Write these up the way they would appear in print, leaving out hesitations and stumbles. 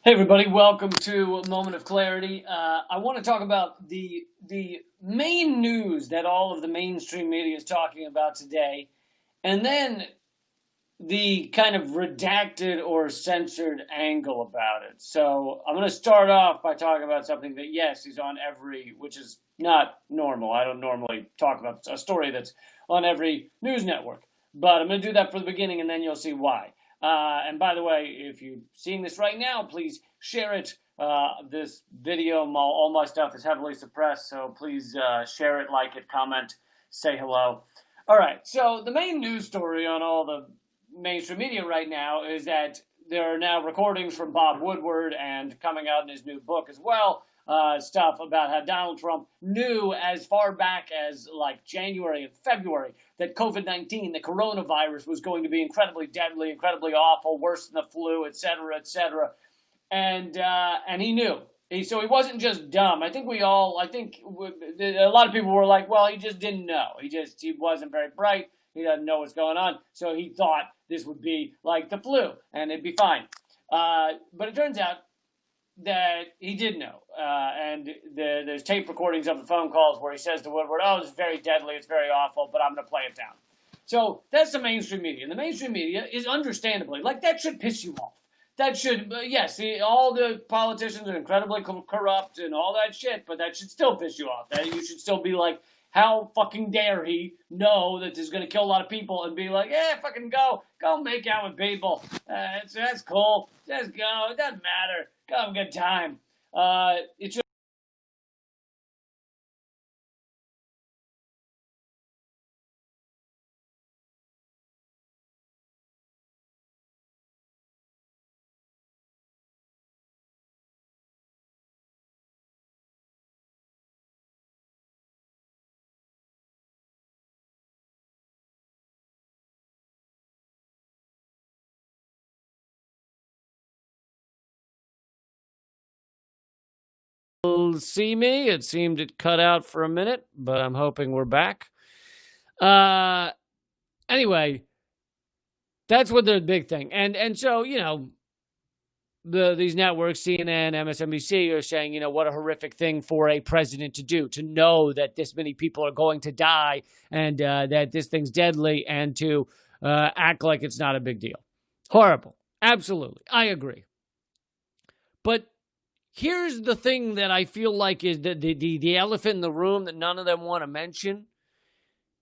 Hey everybody, welcome to a Moment of Clarity. I want to talk about the main news that all of the mainstream media is talking about today, and then the kind of redacted or censored angle about it. So I'm going to start off by talking about something that, yes, is on every, which is not normal. I don't normally talk about a story that's on every news network, but I'm going to do that for the beginning, and then you'll see why. And by the way, if you're seeing this right now, please share it. This video, all my stuff is heavily suppressed, so please share it, like it, comment, say hello. All right, so the main news story on all the mainstream media right now is that there are now recordings from Bob Woodward and coming out in his new book as well, stuff about how Donald Trump knew as far back as like January and February that COVID-19, the coronavirus, was going to be incredibly deadly, incredibly awful, worse than the flu, et cetera, et cetera. And he knew. So he wasn't just dumb. I think a lot of people were like, well, he just didn't know. He wasn't very bright. He doesn't know what's going on. So he thought this would be like the flu and it'd be fine. But it turns out that he did know. And there's tape recordings of the phone calls where he says to Woodward, oh, this is very deadly, it's very awful, but I'm going to play it down. So that's the mainstream media. And the mainstream media is understandably, like, that should piss you off. That should, yes, all the politicians are incredibly corrupt and all that shit, but that should still piss you off. That you should still be like, how fucking dare he know that this is going to kill a lot of people and be like, yeah, fucking go make out with people. That's cool. Just go. It doesn't matter. Go have a good time. It should. See me. It seemed it cut out for a minute, but I'm hoping we're back. Anyway, that's what the big thing. And so, these networks, CNN, MSNBC, are saying, what a horrific thing for a president to do, to know that this many people are going to die and that this thing's deadly, and to act like it's not a big deal. Horrible. Absolutely. I agree. But here's the thing that I feel like is the elephant in the room that none of them want to mention,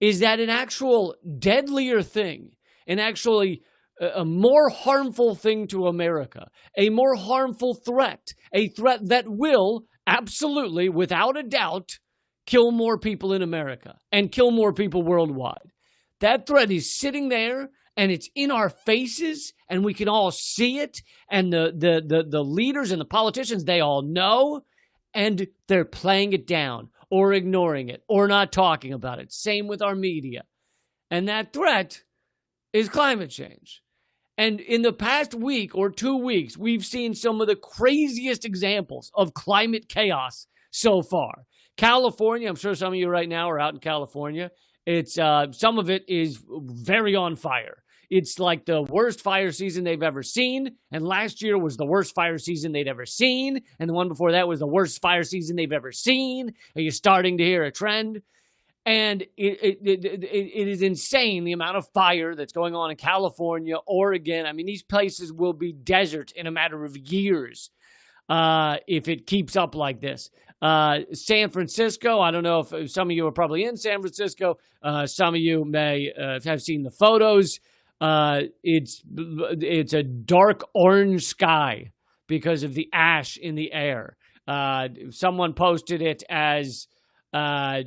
is that an actual deadlier thing, an actually a more harmful thing to America, a more harmful threat, a threat that will absolutely, without a doubt, kill more people in America and kill more people worldwide. That threat is sitting there, and it's in our faces, and we can all see it, and the leaders and the politicians, they all know, and they're playing it down or ignoring it or not talking about it. Same with our media. And that threat is climate change. And in the past week or 2 weeks, we've seen some of the craziest examples of climate chaos so far. California, I'm sure some of you right now are out in California. It's some of it is very on fire. It's like the worst fire season they've ever seen. And last year was the worst fire season they'd ever seen. And the one before that was the worst fire season they've ever seen. Are you starting to hear a trend? And it is insane, the amount of fire that's going on in California, Oregon. I mean, these places will be desert in a matter of years if it keeps up like this. San Francisco, I don't know if some of you are probably in San Francisco. Some of you may have seen the photos. It's a dark orange sky because of the ash in the air. Someone posted it as the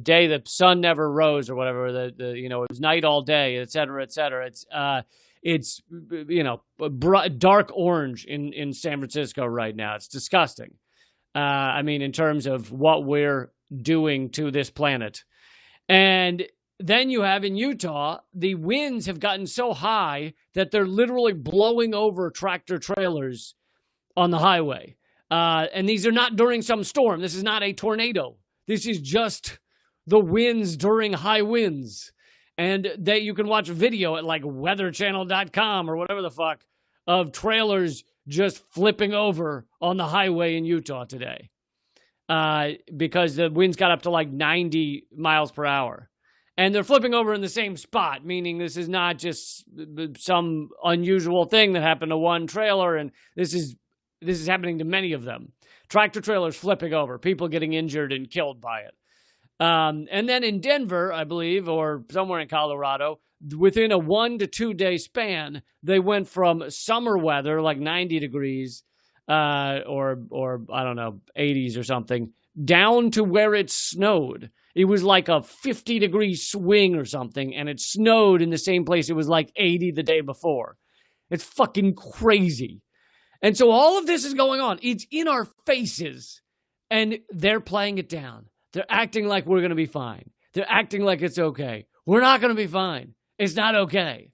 day the sun never rose or whatever. It was night all day, et cetera, et cetera. It's dark orange in San Francisco right now. It's disgusting. I mean, in terms of what we're doing to this planet. And then you have in Utah, the winds have gotten so high that they're literally blowing over tractor trailers on the highway. And these are not during some storm. This is not a tornado. This is just the winds during high winds. And that you can watch a video at like weatherchannel.com or whatever the fuck of trailers just flipping over on the highway in Utah today because the winds got up to like 90 miles per hour. And they're flipping over in the same spot, meaning this is not just some unusual thing that happened to one trailer, and this is happening to many of them. Tractor trailers flipping over, people getting injured and killed by it. And then in Denver, I believe, or somewhere in Colorado, within a 1 to 2 day span, they went from summer weather, like 90 degrees, or I don't know, 80s or something, down to where it snowed. It was like a 50-degree swing or something, and it snowed in the same place it was like 80 the day before. It's fucking crazy. And so all of this is going on. It's in our faces, and they're playing it down. They're acting like we're going to be fine. They're acting like it's okay. We're not going to be fine. It's not okay.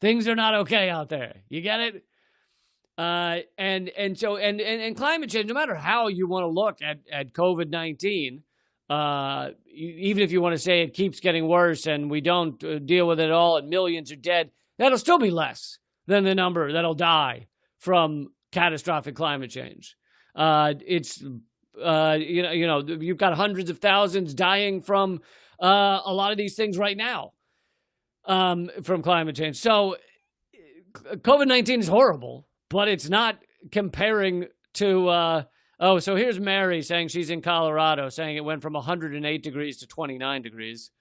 Things are not okay out there. You get it? And so climate change, no matter how you want to look at COVID-19, even if you want to say it keeps getting worse and we don't deal with it at all and millions are dead, that'll still be less than the number that'll die from catastrophic climate change. You've got hundreds of thousands dying from a lot of these things right now from climate change. So COVID-19 is horrible, but it's not comparing to so here's Mary saying she's in Colorado, saying it went from 108 degrees to 29 degrees.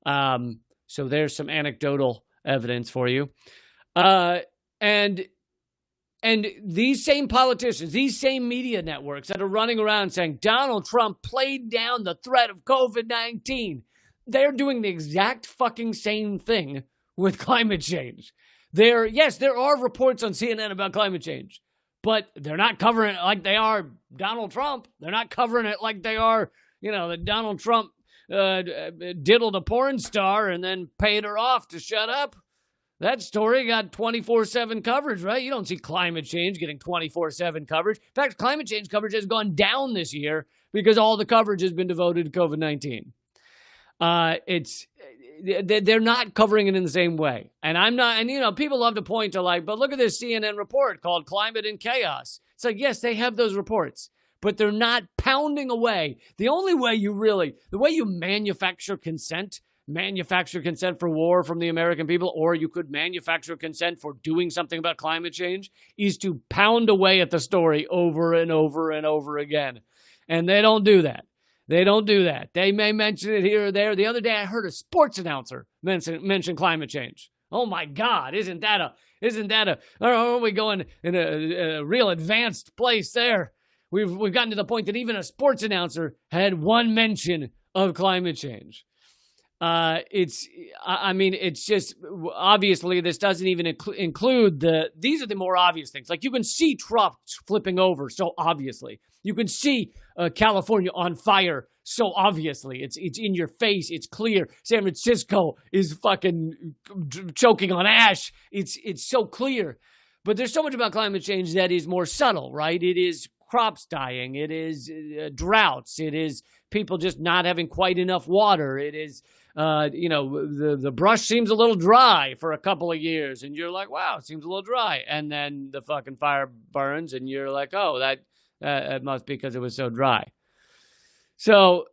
So there's some anecdotal evidence for you. And these same politicians, these same media networks that are running around saying Donald Trump played down the threat of COVID-19, they're doing the exact fucking same thing with climate change. There are reports on CNN about climate change, but they're not covering it like they are Donald Trump. They're not covering it like they are, that Donald Trump diddled a porn star and then paid her off to shut up. That story got 24/7 coverage, right? You don't see climate change getting 24/7 coverage. In fact, climate change coverage has gone down this year because all the coverage has been devoted to COVID-19. They're not covering it in the same way. And I'm not, and people love to point to but look at this CNN report called Climate and Chaos. It's like, yes, they have those reports, but they're not pounding away. The way you manufacture consent for war from the American people, or you could manufacture consent for doing something about climate change, is to pound away at the story over and over and over again. And they don't do that. They may mention it here or there. The other day, I heard a sports announcer mention climate change. Oh my God, isn't that are we going in a real advanced place there? We've gotten to the point that even a sports announcer had one mention of climate change. It's just, obviously this doesn't even include these are the more obvious things. Like you can see Trump flipping over so obviously. You can see California on fire so obviously. It's in your face. It's clear. San Francisco is fucking choking on ash. It's so clear. But there's so much about climate change that is more subtle, right? It is crops dying. It is droughts. It is people just not having quite enough water. It is the brush seems a little dry for a couple of years, and you're like, wow, it seems a little dry. And then the fucking fire burns, and you're like, oh, that must be because it was so dry. So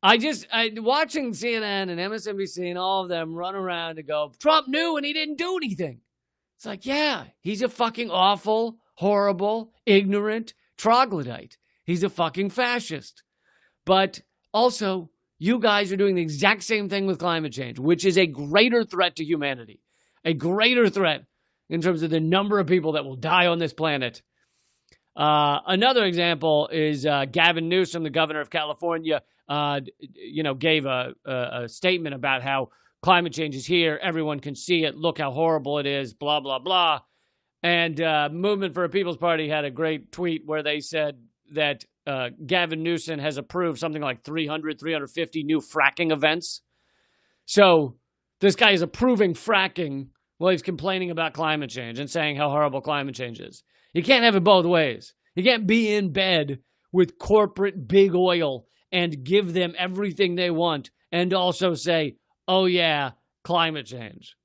watching CNN and MSNBC and all of them run around and go, Trump knew and he didn't do anything. It's like, yeah, he's a fucking awful, horrible, ignorant troglodyte. He's a fucking fascist. But also, you guys are doing the exact same thing with climate change, which is a greater threat to humanity, a greater threat in terms of the number of people that will die on this planet. Another example is Gavin Newsom, the governor of California, gave a statement about how climate change is here. Everyone can see it. Look how horrible it is, blah, blah, blah. And Movement for a People's Party had a great tweet where they said that Gavin Newsom has approved something like 350 new fracking events. So this guy is approving fracking while he's complaining about climate change and saying how horrible climate change is. You can't have it both ways. You can't be in bed with corporate big oil and give them everything they want and also say, oh yeah, climate change.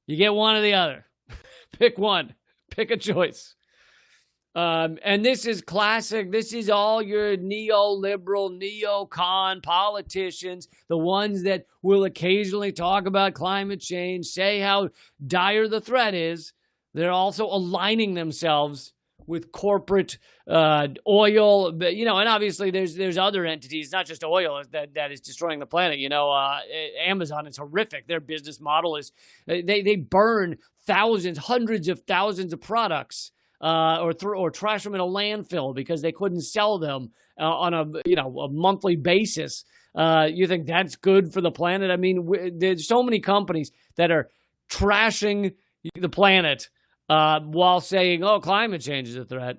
You get one or the other. Pick one. Pick a choice. And this is classic. This is all your neoliberal, neocon politicians, the ones that will occasionally talk about climate change, say how dire the threat is. They're also aligning themselves with corporate oil, and obviously there's other entities, not just oil, that is destroying the planet. Amazon is horrific. Their business model is they burn thousands, hundreds of thousands of products. Or trash them in a landfill because they couldn't sell them on a monthly basis. You think that's good for the planet? I mean, there's so many companies that are trashing the planet while saying, "Oh, climate change is a threat."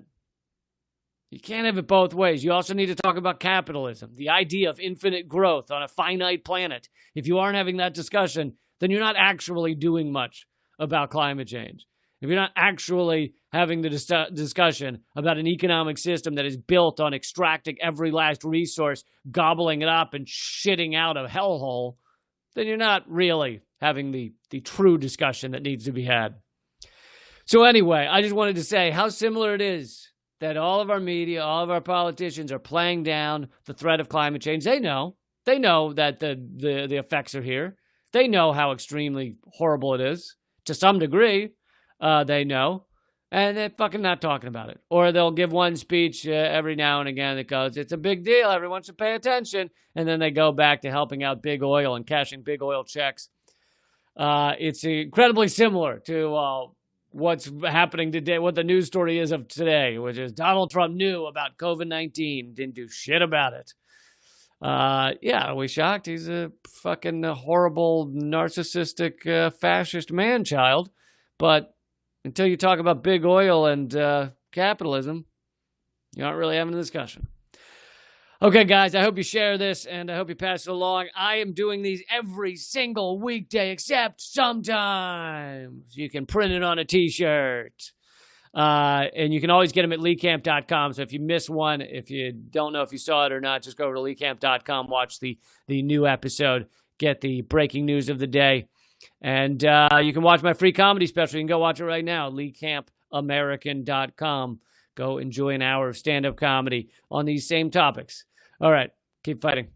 You can't have it both ways. You also need to talk about capitalism, the idea of infinite growth on a finite planet. If you aren't having that discussion, then you're not actually doing much about climate change. If you're not actually having the discussion about an economic system that is built on extracting every last resource, gobbling it up, and shitting out a hellhole, then you're not really having the true discussion that needs to be had. So anyway, I just wanted to say how similar it is that all of our media, all of our politicians are playing down the threat of climate change. They know that the effects are here. They know how extremely horrible it is. To some degree, they know. And they're fucking not talking about it. Or they'll give one speech every now and again that goes, "It's a big deal. Everyone should pay attention." And then they go back to helping out big oil and cashing big oil checks. It's incredibly similar to what's happening today, what the news story is of today, which is Donald Trump knew about COVID-19, didn't do shit about it. Are we shocked? He's a fucking horrible, narcissistic, fascist man-child. But until you talk about big oil and capitalism, you aren't really having a discussion. Okay, guys, I hope you share this, and I hope you pass it along. I am doing these every single weekday, except sometimes you can print it on a T-shirt. And you can always get them at leecamp.com. So if you miss one, if you don't know if you saw it or not, just go over to leecamp.com, watch the new episode, get the breaking news of the day. And you can watch my free comedy special. You can go watch it right now, leecamp.american.com. Go enjoy an hour of stand-up comedy on these same topics. All right, keep fighting.